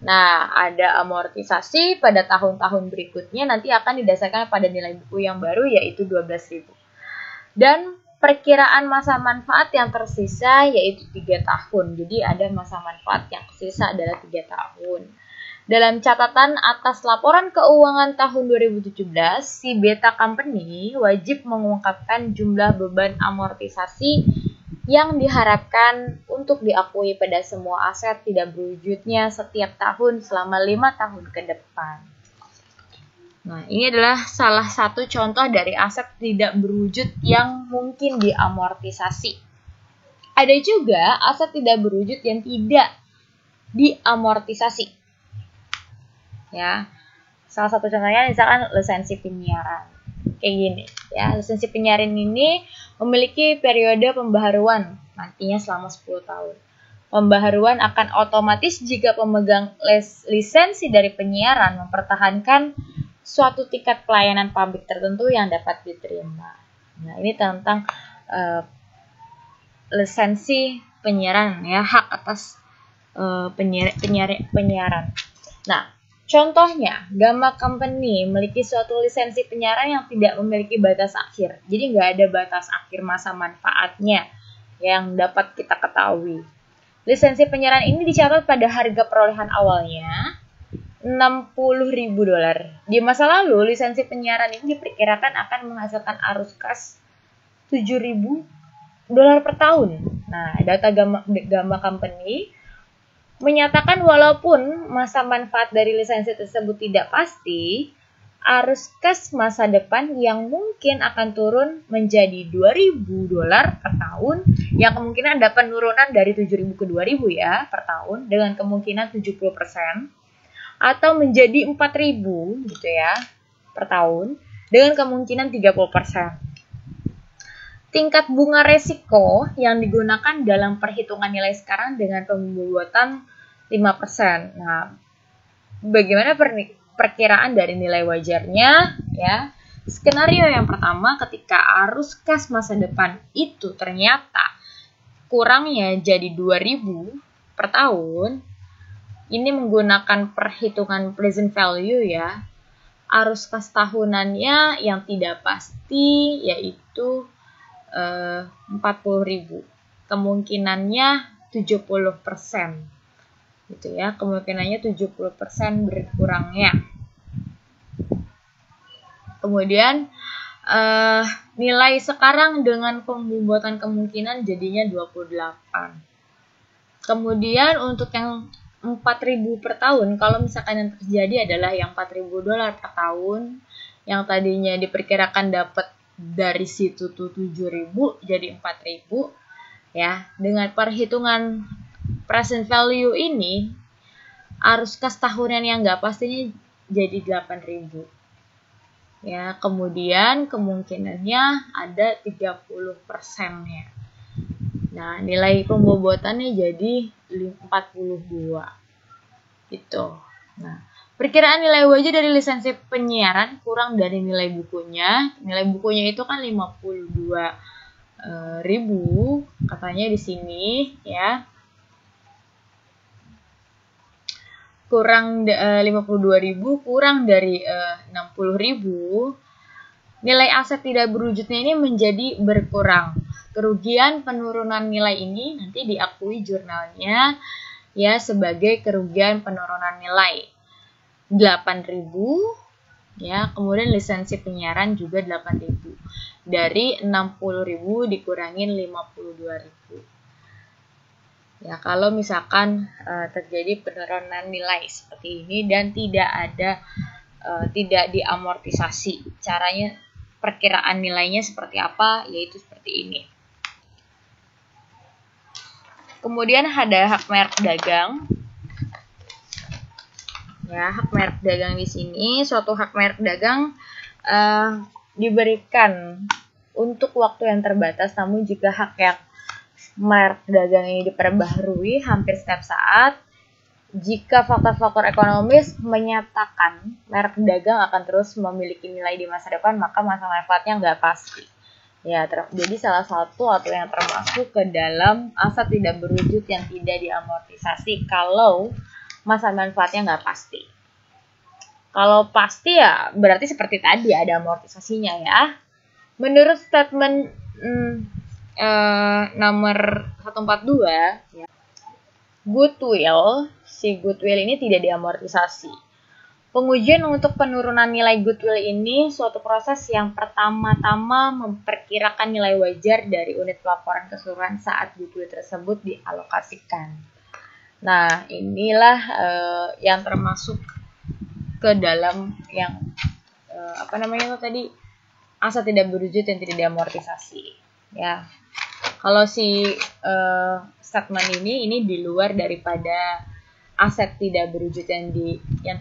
Nah, ada amortisasi pada tahun-tahun berikutnya nanti akan didasarkan pada nilai buku yang baru, yaitu 12.000. Dan perkiraan masa manfaat yang tersisa yaitu 3 tahun. Jadi ada masa manfaat yang tersisa adalah 3 tahun. Dalam catatan atas laporan keuangan tahun 2017, si Beta Company wajib mengungkapkan jumlah beban amortisasi yang diharapkan untuk diakui pada semua aset tidak berwujudnya setiap tahun selama 5 tahun ke depan. Nah, ini adalah salah satu contoh dari aset tidak berwujud yang mungkin diamortisasi. Ada juga aset tidak berwujud yang tidak diamortisasi. Ya, salah satu contohnya misalkan lisensi penyiaran. Kayak gini, ya, lisensi penyiaran ini memiliki periode pembaharuan nantinya selama 10 tahun. Pembaharuan akan otomatis jika pemegang lisensi dari penyiaran mempertahankan suatu tingkat pelayanan publik tertentu yang dapat diterima. Nah, ini tentang lisensi penyiaran, ya, hak atas penyiaran. Nah, Contohnya, Gamma Company memiliki suatu lisensi penyiaran yang tidak memiliki batas akhir. Jadi nggak ada batas akhir masa manfaatnya yang dapat kita ketahui. Lisensi penyiaran ini dicatat pada harga perolehan awalnya $60.000. Di masa lalu, lisensi penyiaran ini diperkirakan akan menghasilkan arus kas $7.000 per tahun. Nah, data Gamma Company menyatakan walaupun masa manfaat dari lisensi tersebut tidak pasti, arus kas masa depan yang mungkin akan turun menjadi $2.000 per tahun, yang kemungkinan ada penurunan dari 7.000 ke 2.000 ya per tahun dengan kemungkinan 70%, atau menjadi 4.000 gitu ya per tahun dengan kemungkinan 30%. Tingkat bunga resiko yang digunakan dalam perhitungan nilai sekarang dengan pembobotan 5%. Nah, bagaimana perkiraan dari nilai wajarnya ya? Skenario yang pertama, ketika arus kas masa depan itu ternyata kurangnya jadi 2.000 per tahun, ini menggunakan perhitungan present value ya. Arus kas tahunannya yang tidak pasti yaitu 40.000. Kemungkinannya 70%. Gitu ya, kemungkinannya 70% berkurangnya. Kemudian nilai sekarang dengan pembobotan kemungkinan jadinya 28. Kemudian untuk yang 4.000 per tahun, kalau misalkan yang terjadi adalah yang $4.000 per tahun, yang tadinya diperkirakan dapat dari situ tuh 7.000 jadi 4.000 ya. Dengan perhitungan present value ini, arus kas tahunan yang nggak pastinya jadi 8.000 ya. Kemudian kemungkinannya ada 30%-nya. Nah, nilai pembobotannya jadi 42 gitu. Nah, perkiraan nilai wajar dari lisensi penyiaran kurang dari nilai bukunya. Nilai bukunya itu kan 52.000 katanya di sini ya. Kurang 52.000 kurang dari 60.000. Nilai aset tidak berwujudnya ini menjadi berkurang. Kerugian penurunan nilai ini nanti diakui jurnalnya ya sebagai kerugian penurunan nilai. 8.000 ya, kemudian lisensi penyiaran juga 8.000. Dari 60.000 dikurangin 52.000. Ya, kalau misalkan terjadi penurunan nilai seperti ini dan tidak diamortisasi. Caranya perkiraan nilainya seperti apa? Yaitu seperti ini. Kemudian ada hak merek dagang. Ya, hak merek dagang di sini, suatu hak merek dagang diberikan untuk waktu yang terbatas, namun jika hak yang merek dagang ini diperbaharui hampir setiap saat, jika faktor-faktor ekonomis menyatakan merek dagang akan terus memiliki nilai di masa depan, maka masa manfaatnya nggak pasti. Ya, jadi salah satu atau yang termasuk ke dalam aset tidak berwujud yang tidak diamortisasi kalau masa manfaatnya nggak pasti. Kalau pasti ya berarti seperti tadi ada amortisasinya ya. Menurut statement nomor 142 ya, goodwill ini tidak diamortisasi. Pengujian untuk penurunan nilai goodwill ini suatu proses yang pertama-tama memperkirakan nilai wajar dari unit pelaporan keseluruhan saat goodwill tersebut dialokasikan. Nah, inilah yang termasuk ke dalam yang tadi aset tidak berwujud yang tidak diamortisasi. Ya, kalau si statement ini di luar daripada aset tidak berwujud yang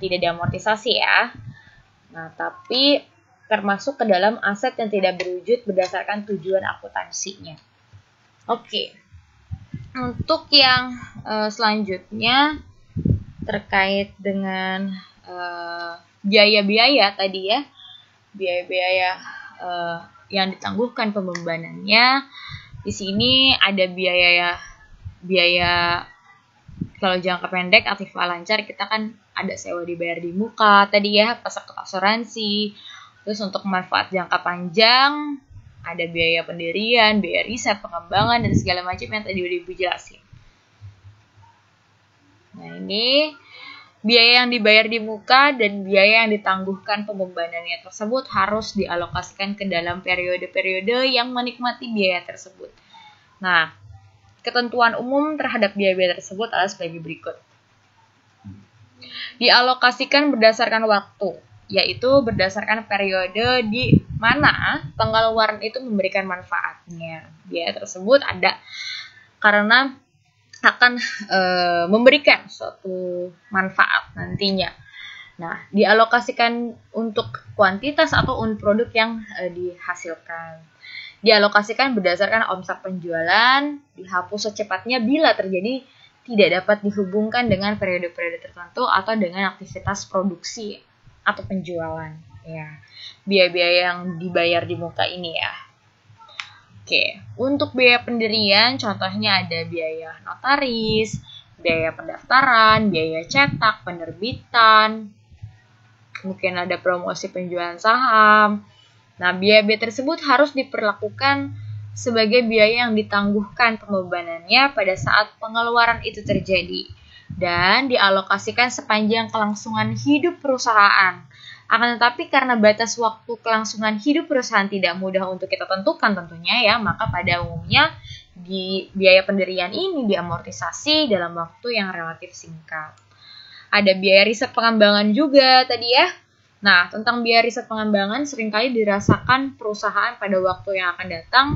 tidak diamortisasi ya. Nah, tapi termasuk ke dalam aset yang tidak berwujud berdasarkan tujuan akuntansinya. Oke. Untuk yang selanjutnya terkait dengan biaya-biaya tadi ya. Biaya-biaya yang ditangguhkan pembebanannya. Di sini ada biaya kalau jangka pendek aktif lancar kita kan ada sewa dibayar di muka tadi ya, paket asuransi. Terus untuk manfaat jangka panjang ada biaya pendirian, biaya riset, pengembangan, dan segala macam yang tadi udah Ibu jelasin. Nah, ini biaya yang dibayar di muka dan biaya yang ditangguhkan pembebanannya tersebut harus dialokasikan ke dalam periode-periode yang menikmati biaya tersebut. Nah, ketentuan umum terhadap biaya-biaya tersebut adalah sebagai berikut. Dialokasikan berdasarkan waktu, yaitu berdasarkan periode di mana pengeluaran itu memberikan manfaatnya. Biaya tersebut ada karena akan memberikan suatu manfaat nantinya. Nah, dialokasikan untuk kuantitas atau unit produk yang dihasilkan. Dialokasikan berdasarkan omset penjualan, dihapus secepatnya bila terjadi tidak dapat dihubungkan dengan periode-periode tertentu atau dengan aktivitas produksi atau penjualan. Ya, biaya-biaya yang dibayar di muka ini ya. Oke, untuk biaya pendirian contohnya ada biaya notaris, biaya pendaftaran, biaya cetak, penerbitan, mungkin ada promosi penjualan saham. Nah, biaya-biaya tersebut harus diperlakukan sebagai biaya yang ditangguhkan pembebanannya pada saat pengeluaran itu terjadi dan dialokasikan sepanjang kelangsungan hidup perusahaan. Akan tetapi karena batas waktu kelangsungan hidup perusahaan tidak mudah untuk kita tentukan tentunya ya, maka pada umumnya di biaya pendirian ini diamortisasi dalam waktu yang relatif singkat. Ada biaya riset pengembangan juga tadi ya. Nah, tentang biaya riset pengembangan seringkali dirasakan perusahaan pada waktu yang akan datang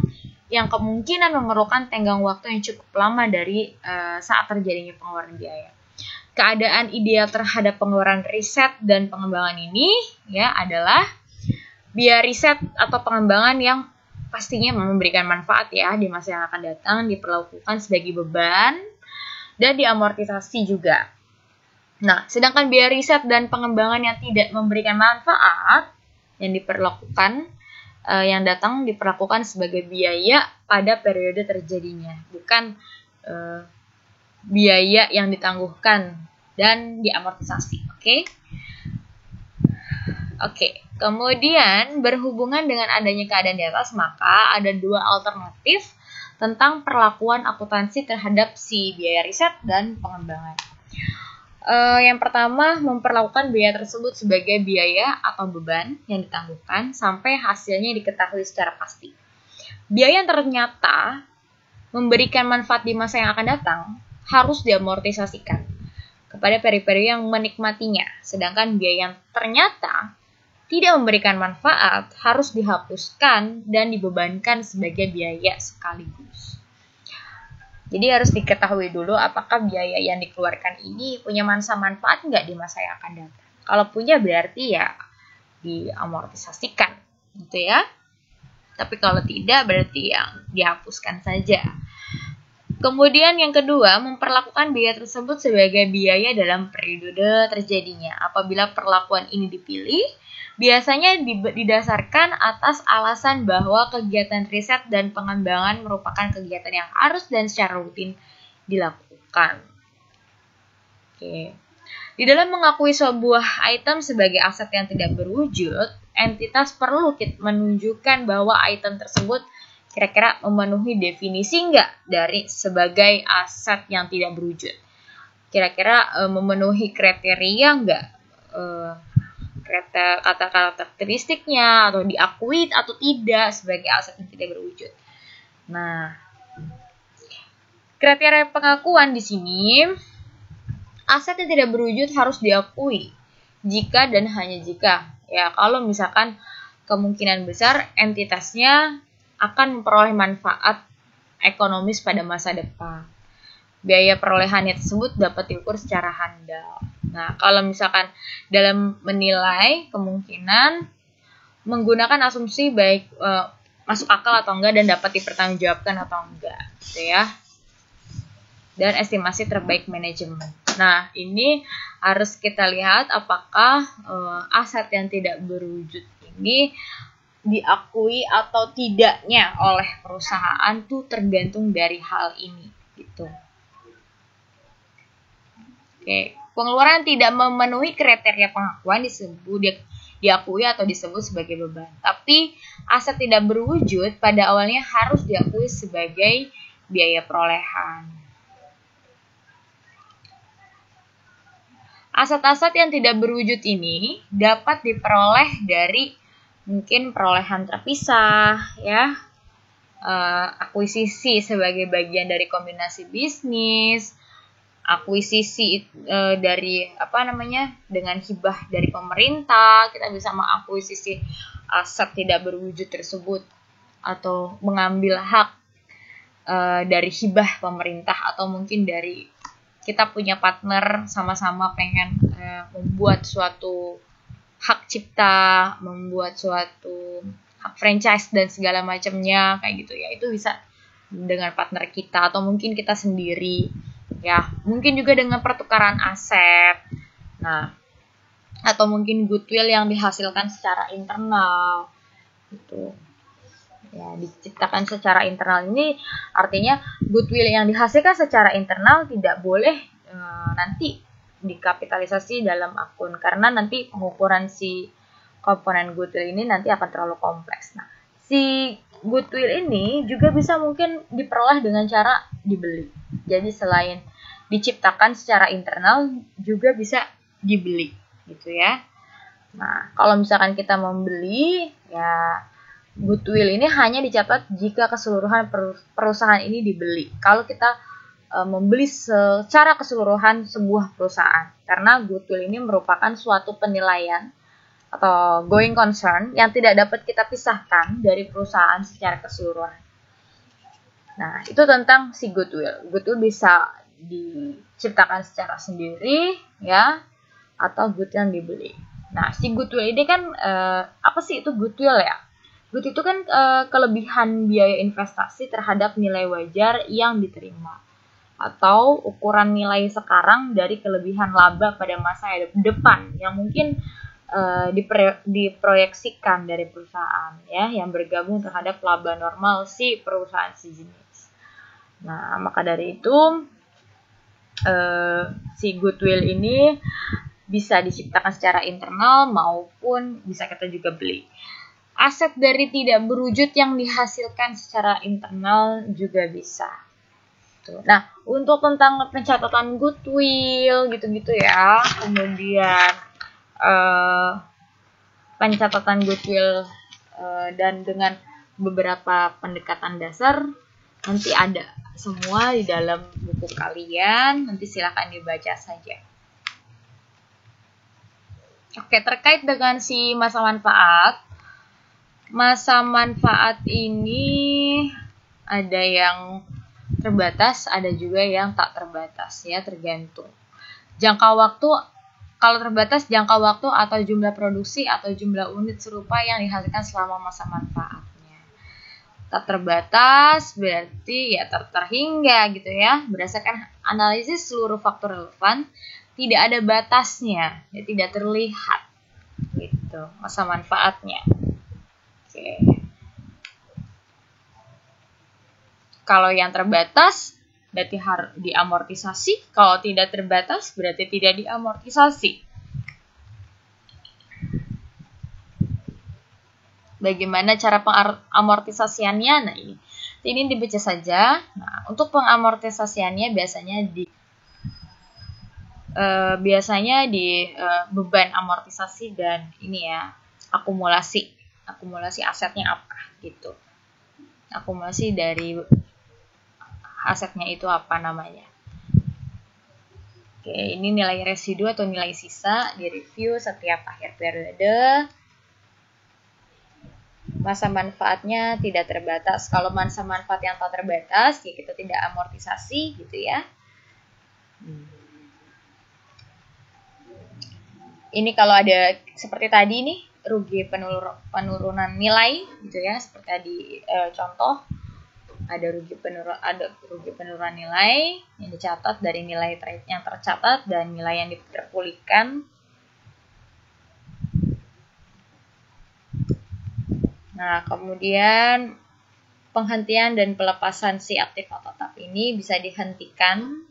yang kemungkinan memerlukan tenggang waktu yang cukup lama dari saat terjadinya pengeluaran biaya. Keadaan ideal terhadap pengeluaran riset dan pengembangan ini ya adalah biaya riset atau pengembangan yang pastinya memberikan manfaat ya di masa yang akan datang, diperlakukan sebagai beban dan diamortisasi juga. Nah, sedangkan biaya riset dan pengembangan yang tidak memberikan manfaat yang diperlakukan yang datang diperlakukan sebagai biaya pada periode terjadinya, bukan biaya yang ditangguhkan dan diamortisasi. Oke. Kemudian berhubungan dengan adanya keadaan di atas, maka ada dua alternatif tentang perlakuan akuntansi terhadap si biaya riset dan pengembangan. Yang pertama, memperlakukan biaya tersebut sebagai biaya atau beban yang ditangguhkan sampai hasilnya diketahui secara pasti. Biaya yang ternyata memberikan manfaat di masa yang akan datang harus diamortisasikan kepada peri-peri yang menikmatinya, sedangkan biaya yang ternyata tidak memberikan manfaat harus dihapuskan dan dibebankan sebagai biaya sekaligus. Jadi harus diketahui dulu apakah biaya yang dikeluarkan ini punya manfaat nggak di masa yang akan datang. Kalau punya berarti ya diamortisasikan, gitu ya. Tapi kalau tidak berarti yang dihapuskan saja. Kemudian yang kedua, memperlakukan biaya tersebut sebagai biaya dalam periode terjadinya. Apabila perlakuan ini dipilih, biasanya didasarkan atas alasan bahwa kegiatan riset dan pengembangan merupakan kegiatan yang harus dan secara rutin dilakukan. Oke. Di dalam mengakui sebuah item sebagai aset yang tidak berwujud, entitas perlu menunjukkan bahwa item tersebut kira-kira memenuhi definisi enggak dari sebagai aset yang tidak berwujud. Kira-kira memenuhi kriteria enggak? Kata karakteristiknya atau diakui atau tidak sebagai aset yang tidak berwujud. Nah, kriteria pengakuan di sini aset yang tidak berwujud harus diakui jika dan hanya jika ya kalau misalkan kemungkinan besar entitasnya akan memperoleh manfaat ekonomis pada masa depan. Biaya perolehannya tersebut dapat diukur secara handal. Nah, kalau misalkan dalam menilai kemungkinan menggunakan asumsi baik masuk akal atau enggak dan dapat dipertanggungjawabkan atau enggak, gitu ya. Dan estimasi terbaik manajemen. Nah, ini harus kita lihat apakah aset yang tidak berwujud ini diakui atau tidaknya oleh perusahaan tuh tergantung dari hal ini, gitu. Oke. Pengeluaran tidak memenuhi kriteria pengakuan diakui atau disebut sebagai beban. Tapi aset tidak berwujud pada awalnya harus diakui sebagai biaya perolehan. Aset-aset yang tidak berwujud ini dapat diperoleh dari mungkin perolehan terpisah, ya, akuisisi sebagai bagian dari kombinasi bisnis, akuisisi dari dengan hibah dari pemerintah, kita bisa mengakuisisi aset tidak berwujud tersebut atau mengambil hak dari hibah pemerintah, atau mungkin dari kita punya partner sama-sama pengen membuat suatu hak cipta, membuat suatu hak franchise dan segala macamnya kayak gitu ya. Itu bisa dengan partner kita atau mungkin kita sendiri ya. Mungkin juga dengan pertukaran aset. Nah, atau mungkin goodwill yang dihasilkan secara internal gitu. Ya, diciptakan secara internal ini artinya goodwill yang dihasilkan secara internal tidak boleh nanti dikapitalisasi dalam akun, karena nanti pengukuran si komponen goodwill ini nanti akan terlalu kompleks. Nah, si goodwill ini juga bisa mungkin diperoleh dengan cara dibeli. Jadi selain diciptakan secara internal juga bisa dibeli gitu ya. Nah, kalau misalkan kita membeli ya, goodwill ini hanya dicatat jika keseluruhan perusahaan ini dibeli. Kalau kita membeli secara keseluruhan sebuah perusahaan, karena goodwill ini merupakan suatu penilaian atau going concern yang tidak dapat kita pisahkan dari perusahaan secara keseluruhan. Nah, itu tentang si goodwill. Goodwill bisa diciptakan secara sendiri ya, atau goodwill yang dibeli. Nah, si goodwill ini kan apa sih itu goodwill ya? Goodwill itu kan kelebihan biaya investasi terhadap nilai wajar yang diterima, atau ukuran nilai sekarang dari kelebihan laba pada masa depan yang mungkin diproyeksikan dari perusahaan ya, yang bergabung terhadap laba normal si perusahaan sejenis. Nah, maka dari itu si goodwill ini bisa diciptakan secara internal maupun bisa kita juga beli. Aset dari tidak berwujud yang dihasilkan secara internal juga bisa. Nah, untuk tentang pencatatan goodwill gitu-gitu ya, kemudian pencatatan goodwill dan dengan beberapa pendekatan dasar nanti ada semua di dalam buku kalian, nanti silakan dibaca saja. Oke, terkait dengan si masa manfaat. Masa manfaat ini ada yang terbatas, ada juga yang tak terbatas ya, tergantung. Jangka waktu, kalau terbatas jangka waktu atau jumlah produksi atau jumlah unit serupa yang dihasilkan selama masa manfaatnya. Tak terbatas berarti ya terhingga gitu ya, berdasarkan analisis seluruh faktor relevan, tidak ada batasnya, ya, tidak terlihat gitu masa manfaatnya. Kalau yang terbatas berarti harus diamortisasi, kalau tidak terbatas berarti tidak diamortisasi. Bagaimana cara pengamortisasiannya? Nah, ini dibaca saja. Nah, untuk pengamortisasiannya biasanya di beban amortisasi dan ini ya, akumulasi asetnya apa gitu. Akumulasi dari asetnya itu apa namanya. Oke, ini nilai residu atau nilai sisa direview setiap akhir periode. Masa manfaatnya tidak terbatas. Kalau masa manfaat yang tak terbatas, ya kita tidak amortisasi gitu ya. Ini kalau ada seperti tadi nih, rugi penurunan nilai gitu ya, seperti tadi contoh ada rugi penurunan nilai yang dicatat dari nilai trade yang tercatat dan nilai yang terpulihkan. Nah, kemudian penghentian dan pelepasan si aktif atau tetap ini bisa dihentikan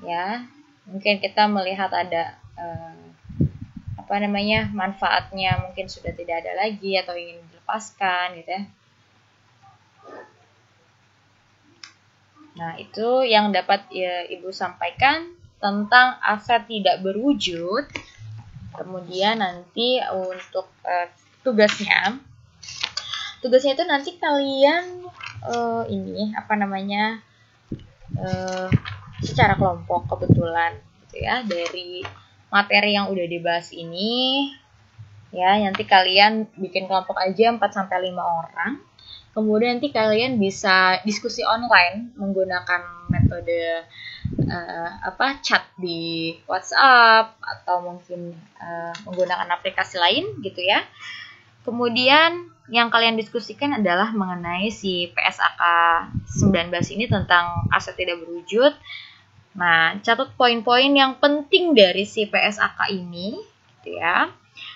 ya Mungkin kita melihat ada manfaatnya mungkin sudah tidak ada lagi atau ingin dilepaskan gitu ya. Nah, itu yang dapat Ibu sampaikan tentang aset tidak berwujud. Kemudian nanti untuk tugasnya itu nanti kalian secara kelompok kebetulan gitu ya, dari materi yang udah dibahas ini ya, nanti kalian bikin kelompok aja 4-5 orang. Kemudian nanti kalian bisa diskusi online menggunakan metode chat di WhatsApp atau mungkin menggunakan aplikasi lain gitu ya. Kemudian yang kalian diskusikan adalah mengenai si PSAK 19 ini tentang aset tidak berwujud. Nah, catat poin-poin yang penting dari si PSAK ini gitu ya.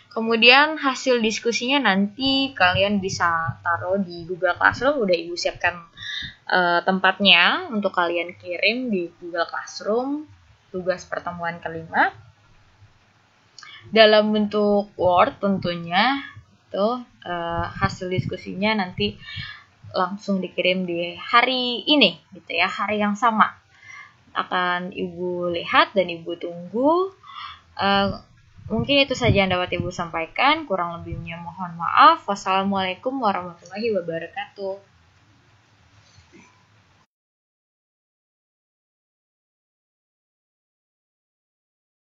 Kemudian hasil diskusinya nanti kalian bisa taruh di Google Classroom. Udah Ibu siapkan tempatnya untuk kalian kirim di Google Classroom tugas pertemuan kelima dalam bentuk Word tentunya. Tuh hasil diskusinya nanti langsung dikirim di hari ini gitu ya, hari yang sama akan Ibu lihat dan Ibu tunggu. Mungkin itu saja yang dapat Ibu sampaikan. Kurang lebihnya mohon maaf. Wassalamualaikum warahmatullahi wabarakatuh.